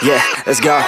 Yeah, let's go.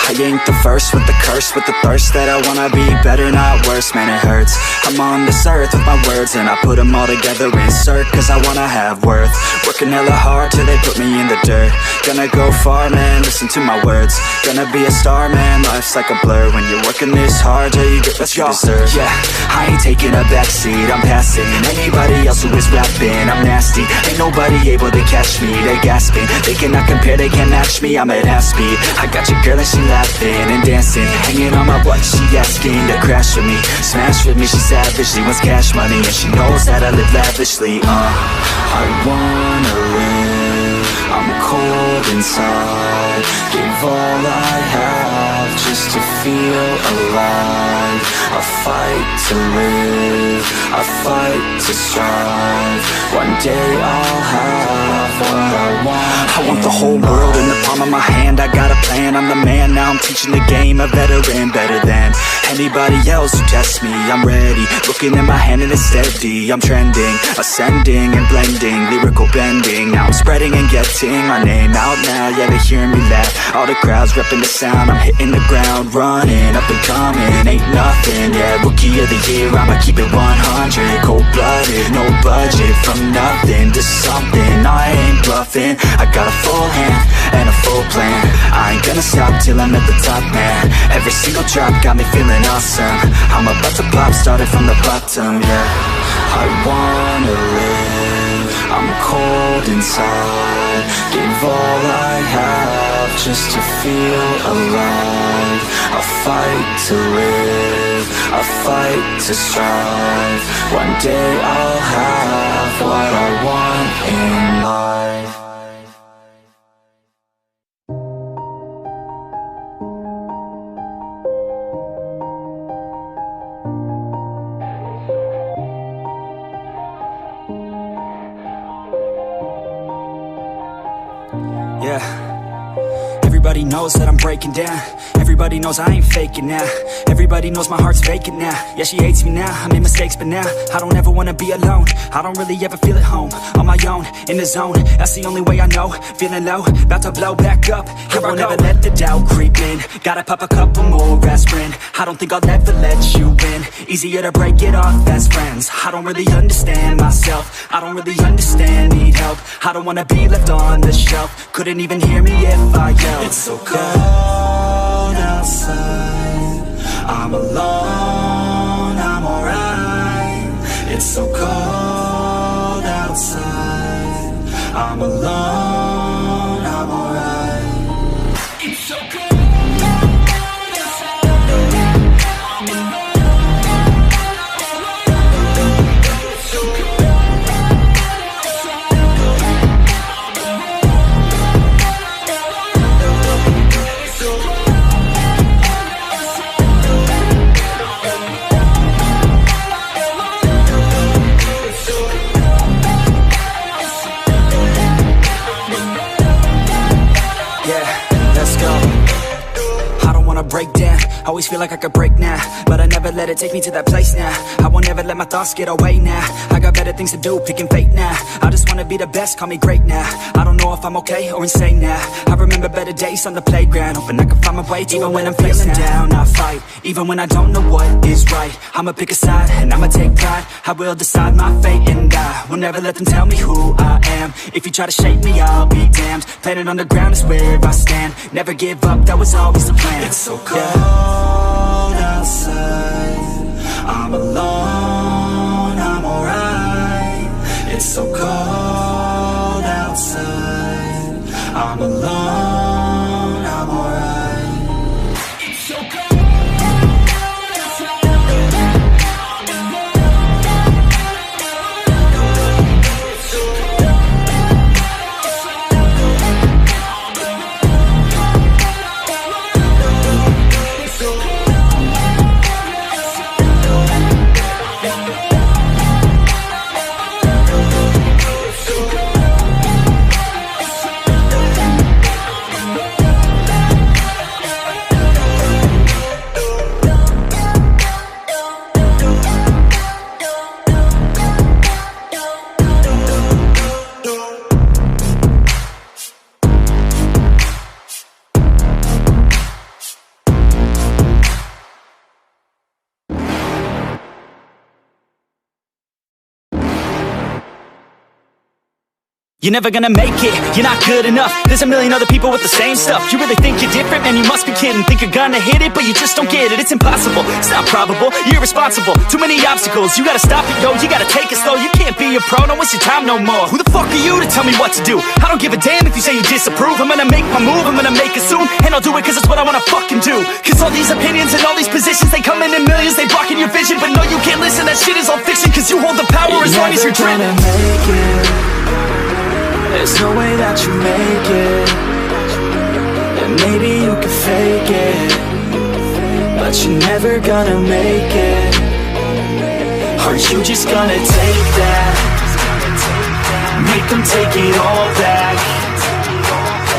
I ain't the first with the curse, with the thirst that I wanna be better, not worse, man it hurts. I'm on this earth with my words and I put them all together, insert, cause I wanna have worth. Working hella hard till they put me in the dirt. Gonna go far, man, listen to my words. Gonna be a star, man, life's like a blur. When you're working this hard till you get what you deserve. Yeah, I ain't taking a backseat, I'm passing anybody else who is rapping. I'm nasty, ain't nobody able to catch me. They gasping, they cannot compare, they can't match me. I'm at half speed, I got your girl and she laughing and dancing, hanging on my butt, she asking to crash with me, smash with me, she savage, she wants cash money, and she knows that I live lavishly. I wanna live, I'm cold inside, give all I have just to feel alive. I fight to live, I fight to strive, one day I'll have what I want. I want the whole world in the palm of my hand, I got a plan, I'm the man, now I'm teaching the game, a veteran, better than anybody else who tests me. I'm ready, looking at my hand and it's steady, I'm trending, ascending and blending, lyrical bending, now I'm spreading and getting my name out now, yeah they hearing me laugh, all the crowds repping the sound, I'm hitting the ground, running, up and coming, ain't nothing, yeah, rookie of the year, I'ma keep it 100, cold-blooded, no budget, from nothing to something, I ain't bluffing, I got a full hand and a full plan, I ain't gonna stop till I'm at the top, man, every single drop got me feeling awesome, I'm about to pop, started from the bottom, yeah, I wanna live, I'm cold inside, give all I have just to feel alive, I fight to live, I fight to strive, one day I'll have what I want in life. Yeah, everybody knows that I'm breaking down. Everybody knows I ain't faking now. Everybody knows my heart's vacant now. Yeah, she hates me now, I made mistakes but now I don't ever wanna be alone. I don't really ever feel at home, on my own, in the zone. That's the only way I know, feeling low, about to blow back up. Here I won't ever let the doubt creep in. Gotta pop a couple more aspirin. I don't think I'll ever let you in. Easier to break it off as friends. I don't really understand myself, I don't really understand, need help. I don't wanna be left on the shelf. Couldn't even hear me if I yelled. It's so cold outside, I'm alone, I'm alright. It's so cold outside, I'm alone, I'm alright. It's so cold. Break down, always feel like I could break now, but I never let it take me to that place now. I won't ever let my thoughts get away now. I got better things to do, picking fate now. I just wanna be the best, call me great now. I don't know if I'm okay or insane now. I remember better days on the playground, hoping I can find my way to even when I'm feeling down, I fight, even when I don't know what is right. I'ma pick a side, and I'ma take pride. I will decide my fate, and I will never let them tell me who I am. If you try to shape me, I'll be damned. Planet on the ground is where I stand. Never give up, that was always the plan. It's so cold outside, I'm alone, I'm alright. It's so cold outside, I'm alone, I'm alright. It's so you're never gonna make it. You're not good enough, there's a million other people with the same stuff. You really think you're different? Man, you must be kidding. Think you're gonna hit it, but you just don't get it. It's impossible, it's not probable, you're irresponsible. Too many obstacles, you gotta stop it, yo. You gotta take it slow, you can't be a pro, don't waste your time no more. Who the fuck are you to tell me what to do? I don't give a damn if you say you disapprove. I'm gonna make my move, I'm gonna make it soon, and I'll do it cause it's what I wanna fucking do. Cause all these opinions and all these positions, they come in millions, they blocking your vision. But no, you can't listen, that shit is all fiction. Cause you hold the power as long as you're driven. Make it. There's no way that you make it. And maybe you can fake it, but you're never gonna make it. Are you just gonna take that? Make them take it all back.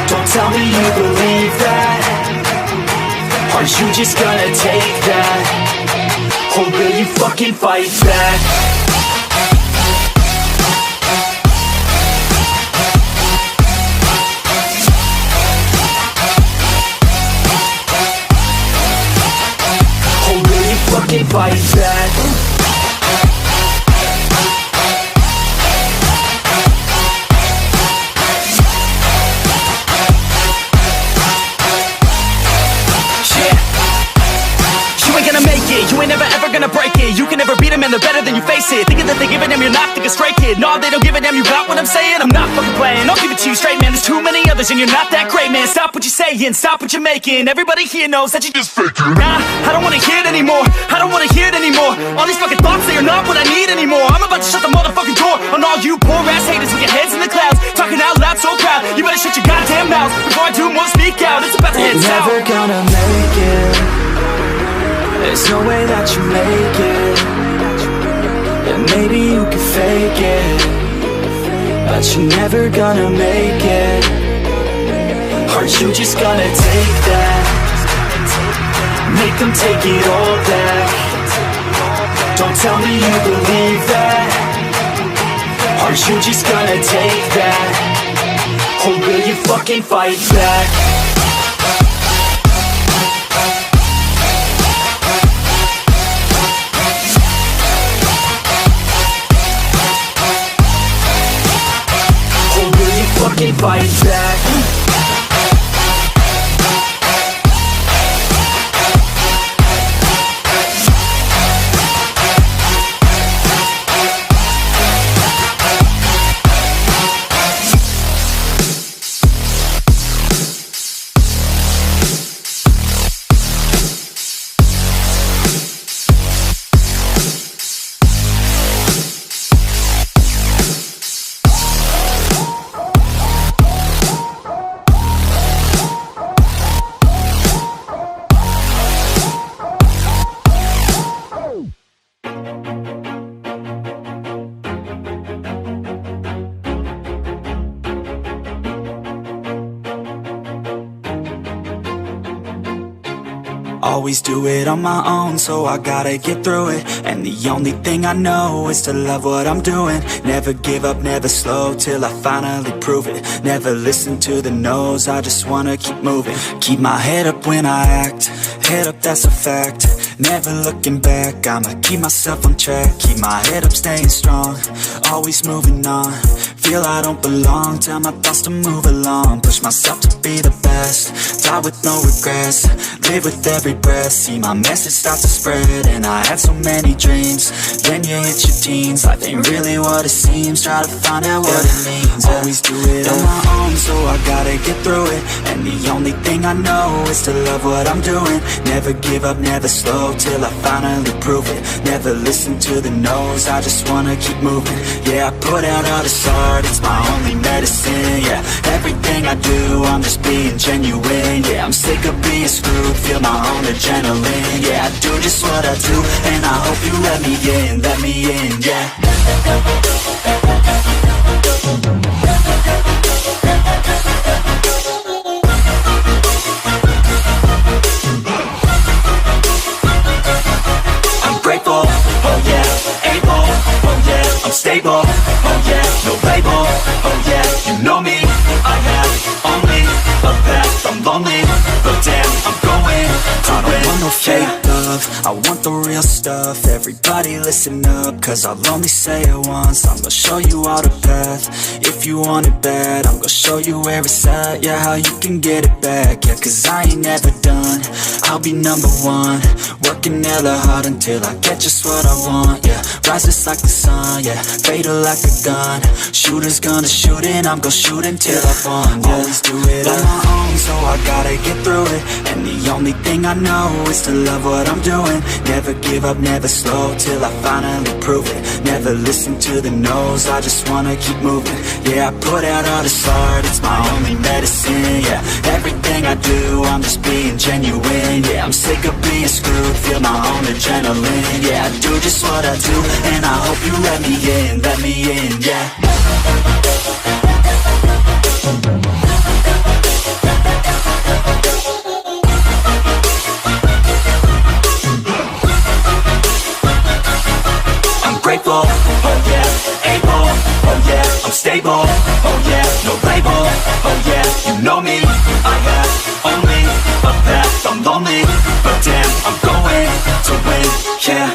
Don't tell me you believe that. Are you just gonna take that? Or will you fucking fight back? Or will you fucking fight back? You ain't never ever gonna break it. You can never beat them and they're better than you face it. Thinking that they give a damn, you're not, think a straight kid. No, they don't give a damn, you got what I'm saying? I'm not fucking playing, I'll give it to you straight, man. There's too many others and you're not that great, man. Stop what you're saying, stop what you're making. Everybody here knows that you just faking. Nah, I don't wanna hear it anymore, I don't wanna hear it anymore. All these fucking thoughts, they are not what I need anymore. I'm about to shut the motherfucking door on all you poor ass haters with your heads in the clouds, talking out loud so proud. You better shut your goddamn mouth before I do more speak out. It's about to head south. Never gonna make it. There's no way that you make it. And maybe you can fake it, but you're never gonna make it. Are you just gonna take that? Make them take it all back. Don't tell me you believe that. Are you just gonna take that? Or will you fucking fight back? Fucking fight back. Always do it on my own, so I gotta get through it. And the only thing I know is to love what I'm doing. Never give up, never slow, till I finally prove it. Never listen to the no's, I just wanna keep moving. Keep my head up when I act, head up, that's a fact. Never looking back, I'ma keep myself on track. Keep my head up, staying strong, always moving on. Feel I don't belong, tell my thoughts to move along. Push myself to be the best, die with no regrets. Live with every breath, see my message start to spread. And I had so many dreams, then you hit your teens. Life ain't really what it seems, try to find out what it means. Always do it on my own, so I gotta get through it. And the only thing I know is to love what I'm doing. Never give up, never slow, till I finally prove it. Never listen to the no's, I just wanna keep moving. Yeah, I put out all this art, it's my only medicine. Yeah, everything I do, I'm just being genuine. Yeah, I'm sick of being screwed, feel my own adrenaline. Yeah, I do just what I do, and I hope you let me in, yeah. I'm grateful, oh yeah, able, oh yeah, I'm stable, oh yeah, no label, oh yeah, you know me, I have only a path, I'm lonely, but damn, I'm going to win. I don't want no fake love, love, I want the real stuff. Everybody listen up, cause I'll only say it once. I'm gonna show you all the path. If you want it bad, I'm gonna show you where it's at. Yeah, how you can get it back. Yeah, cause I ain't never done, I'll be number one. Working hella hard until I get just what I want. Yeah, rises like the sun, yeah, fatal like a gun. Shooters gonna shoot and I'm gonna shoot until I won. Yeah, always do it on my own, so I gotta get through it. And the only thing I know is to love what I'm doing. Never give up, never slow, till I finally prove it. Never listen to the no's, I just wanna keep moving. Yeah, I put out all this art, it's my only medicine. Yeah, everything I do, I'm just being genuine. Yeah, I'm sick of being screwed, feel my own adrenaline. Yeah, I do just what I do, and I hope you let me in, yeah. Grateful, oh yeah, able, oh yeah, I'm stable, oh yeah, no label, oh yeah, you know me, I have only a path, I'm lonely, but damn, I'm going to win, yeah.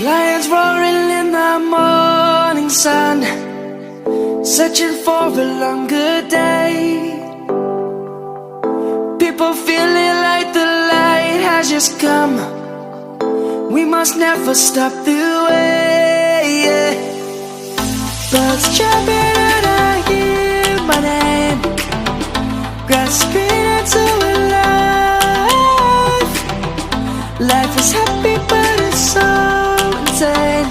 Lions roaring in the morning sun, searching for a longer day. People feeling like the light has just come. We must never stop the way, yeah. Birds jumping and I hear my name, grasping into a life. Life is happy but it's so insane.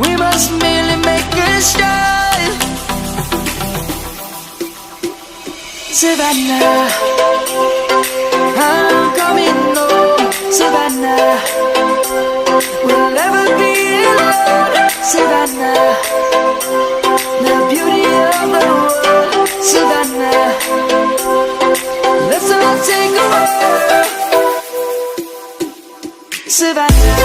We must merely make a start. Savannah, I'm coming home. Savannah, we'll never be alone. Savannah, the beauty of the world. Savannah, let's all take a walk. Savannah.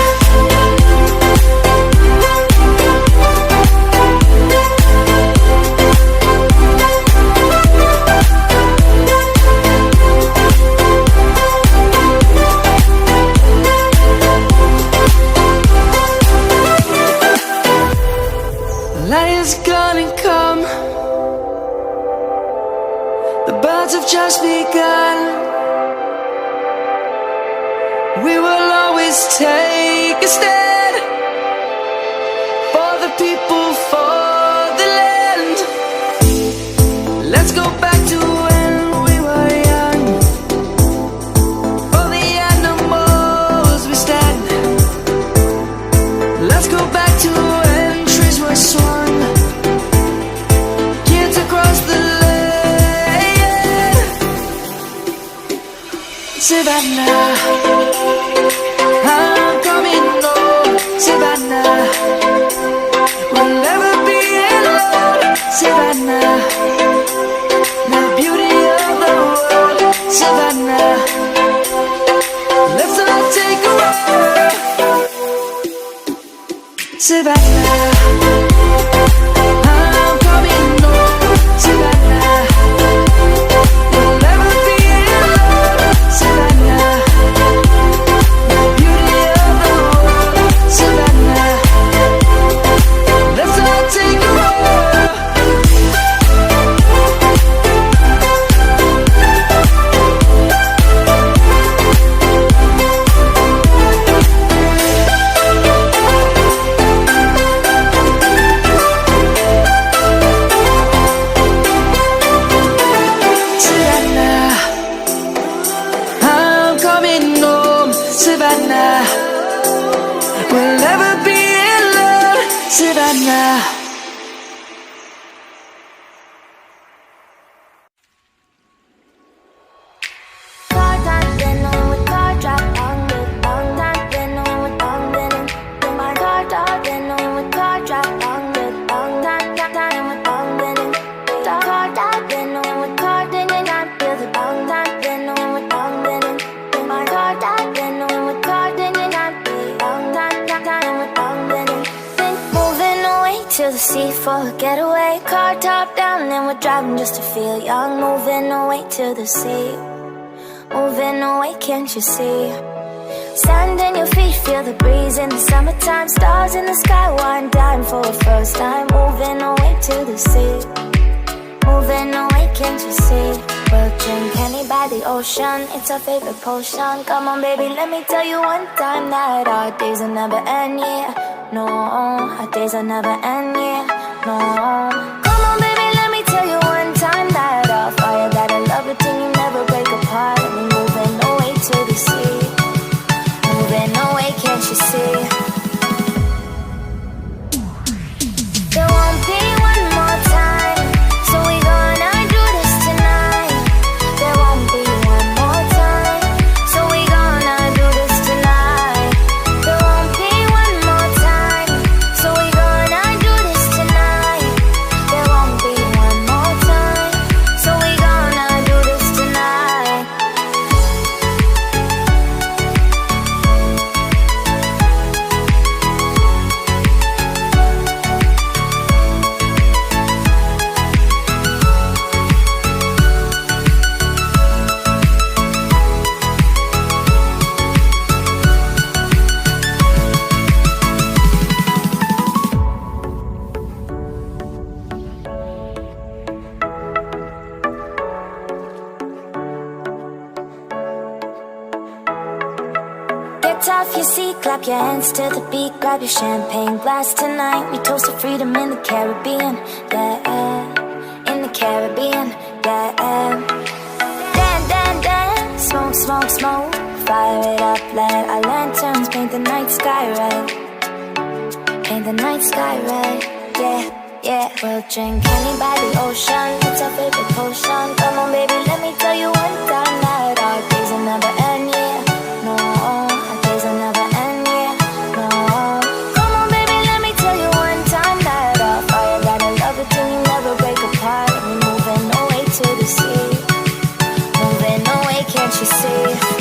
Lion's gonna come. The birds have just begun. We will always take a stand for the people, for the land. Let's go back to when we were young. For the animals we stand. Let's go back to when trees were swung. Kids across the land. Savannah, I'm coming home. Savannah, we'll never be alone. Savannah, the beauty of the world. Savannah, let's all take a walk. Savannah, I'm coming home. Savannah, we'll never be alone. Savannah, the beauty of the world. Savannah, let's all take a walk. getaway, car top down, and we're driving just to feel young. Moving away to the sea, moving away, can't you see? Sand in your feet, feel the breeze in the summertime. Stars in the sky, one dime for a first time. Moving away to the sea, moving away, can't you see? We'll drink honey by the ocean, it's our favorite potion. Come on baby, let me tell you one time that our days will never end, yeah. No, our days will never end, yeah. No. Come on baby, let me tell you one time that our fire got a love routine, you never break apart. And we're moving away to the sea, moving away, can't you see? There won't be one more time, so we gonna do this tonight. There won't be one more time, so we gonna do this tonight. There won't be one more time, so we gonna do this tonight. There won't be one more time, so we gonna do this tonight. Get off your seat, clap your hands to the beat. Grab your champagne glass tonight. We toast to freedom in the Caribbean, yeah, in the Caribbean, yeah. Dance, dance, dance, smoke, smoke, smoke. Fire it up, let our lanterns paint the night sky red. Paint the night sky red, yeah, yeah. We'll drink honey by the ocean, it's our favorite potion. Come on baby, let me tell you one time that our days will never end, yeah. No, our days will never end, yeah. No. Come on baby, let me tell you one time that our fire got a love it till you never break apart. And we're moving away to the sea, moving away, can't you see?